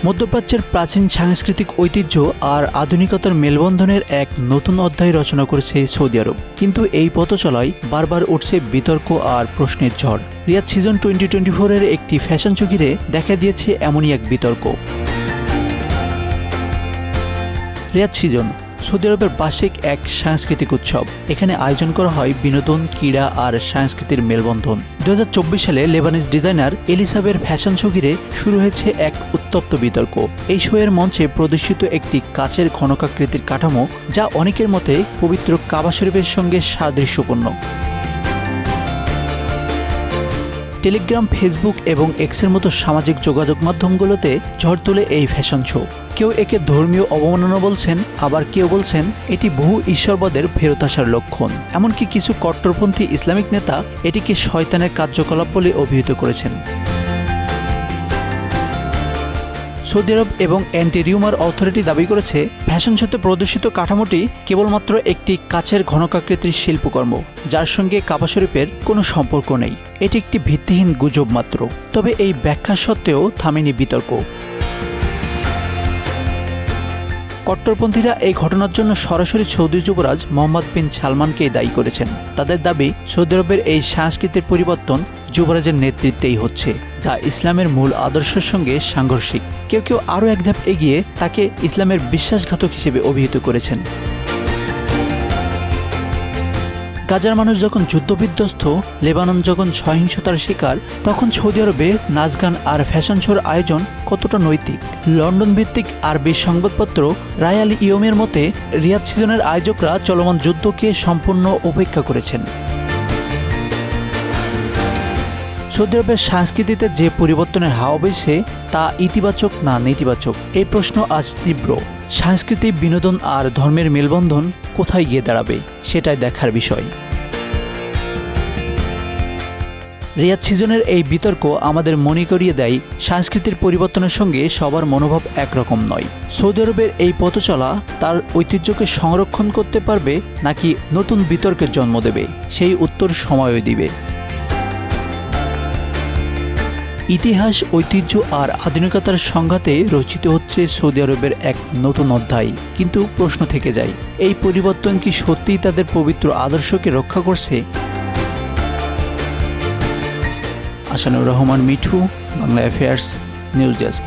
মধ্যপ্রাচ্যের প্রাচীন সাংস্কৃতিক ঐতিহ্য আর আধুনিকতার মেলবন্ধনের এক নতুন অধ্যায় রচনা করেছে সৌদি আরব। কিন্তু এই পথচলায় বারবার উঠছে বিতর্ক আর প্রশ্নের ঝড়। রিয়াদ সিজন 2024-এর একটি ফ্যাশন শো ঘিরে দেখা দিয়েছে এমনই এক বিতর্ক। রিয়াদ সিজন সৌদি আরবের বার্ষিক এক সাংস্কৃতিক উৎসব। এখানে আয়োজন করা হয় বিনোদন, ক্রীড়া আর সংস্কৃতির মেলবন্ধন। 2024 সালে লেবানিজ ডিজাইনার এলিসাবের ফ্যাশন শো ঘিরে শুরু হয়েছে এক উত্তপ্ত বিতর্ক। এই শো এর মঞ্চে প্রদর্শিত একটি কাচের ঘনকাকৃতির কাঠামো, যা অনেকের মতে পবিত্র কাবা শরীফের সঙ্গে সাদৃশ্যপূর্ণ। টেলিগ্রাম, ফেসবুক এবং এক্সের মতো সামাজিক যোগাযোগ মাধ্যমগুলোতে ঝড় তোলে এই ফ্যাশন শো। কেউ একে ধর্মীয় অবমাননা বলছেন, আবার কেউ বলছেন এটি বহু ঈশ্বরবাদের ফেরত আসার লক্ষণ। এমনকি কিছু কট্টরপন্থী ইসলামিক নেতা এটিকে শয়তানের কার্যকলাপ বলে অভিহিত করেছেন। সৌদি আরব এবং অ্যান্টি রিউমার অথরিটি দাবি করেছে, ফ্যাশন শোতে প্রদর্শিত কাঠামোটি কেবলমাত্র একটি কাচের ঘনকাকৃতির শিল্পকর্ম, যার সঙ্গে কাবা শরীফের কোনো সম্পর্ক নেই। এটি একটি ভিত্তিহীন গুজব মাত্র। তবে এই ব্যাখ্যা সত্ত্বেও থামেনি বিতর্ক। কট্টরপন্থীরা এই ঘটনার জন্য সরাসরি সৌদি যুবরাজ মোহাম্মদ বিন সালমানকেই দায়ী করেছেন। তাদের দাবি, সৌদি আরবের এই সংস্কৃতির পরিবর্তন যুবরাজের নেতৃত্বেই হচ্ছে, যা ইসলামের মূল আদর্শের সঙ্গে সাংঘর্ষিক। কেউ কেউ আরও এক ধাপ এগিয়ে তাকে ইসলামের বিশ্বাসঘাতক হিসেবে অভিহিত করেছেন। গাজার মানুষ যখন যুদ্ধবিধ্বস্ত, লেবানন যখন সহিংসতার শিকার, তখন সৌদি আরবে নাচ, গান আর ফ্যাশন শোর আয়োজন কতটা নৈতিক? লন্ডন ভিত্তিক আরবি সংবাদপত্র রায় আল ইয়মের মতে, রিয়াদ সিজনের আয়োজকরা চলমান যুদ্ধকে সম্পূর্ণ উপেক্ষা করেছেন। সৌদি আরবের সংস্কৃতিতে যে পরিবর্তনের হাওয়া বইছে, তা ইতিবাচক না নেতিবাচক? এই প্রশ্ন আজ তীব্র। সংস্কৃতি, বিনোদন আর ধর্মের মেলবন্ধন কোথায় গিয়ে দাঁড়াবে, সেটাই দেখার বিষয়। রিয়াদ সিজনের এই বিতর্ক আমাদের মনে করিয়ে দেয়, সংস্কৃতির পরিবর্তনের সঙ্গে সবার মনোভাব একরকম নয়। সৌদি আরবের এই পথচলা তার ঐতিহ্যকে সংরক্ষণ করতে পারবে নাকি নতুন বিতর্কের জন্ম দেবে, সেই উত্তর সময়ই দিবে। ইতিহাস, ঐতিহ্য আর আধুনিকতার সংঘাতে রচিত হচ্ছে সৌদি আরবের এক নতুন অধ্যায়। কিন্তু প্রশ্ন থেকে যায়, এই পরিবর্তন কি সত্যিই তাদের পবিত্র আদর্শকে রক্ষা করছে? Asanur Rahman Mithu, Bangla affairs, news desk.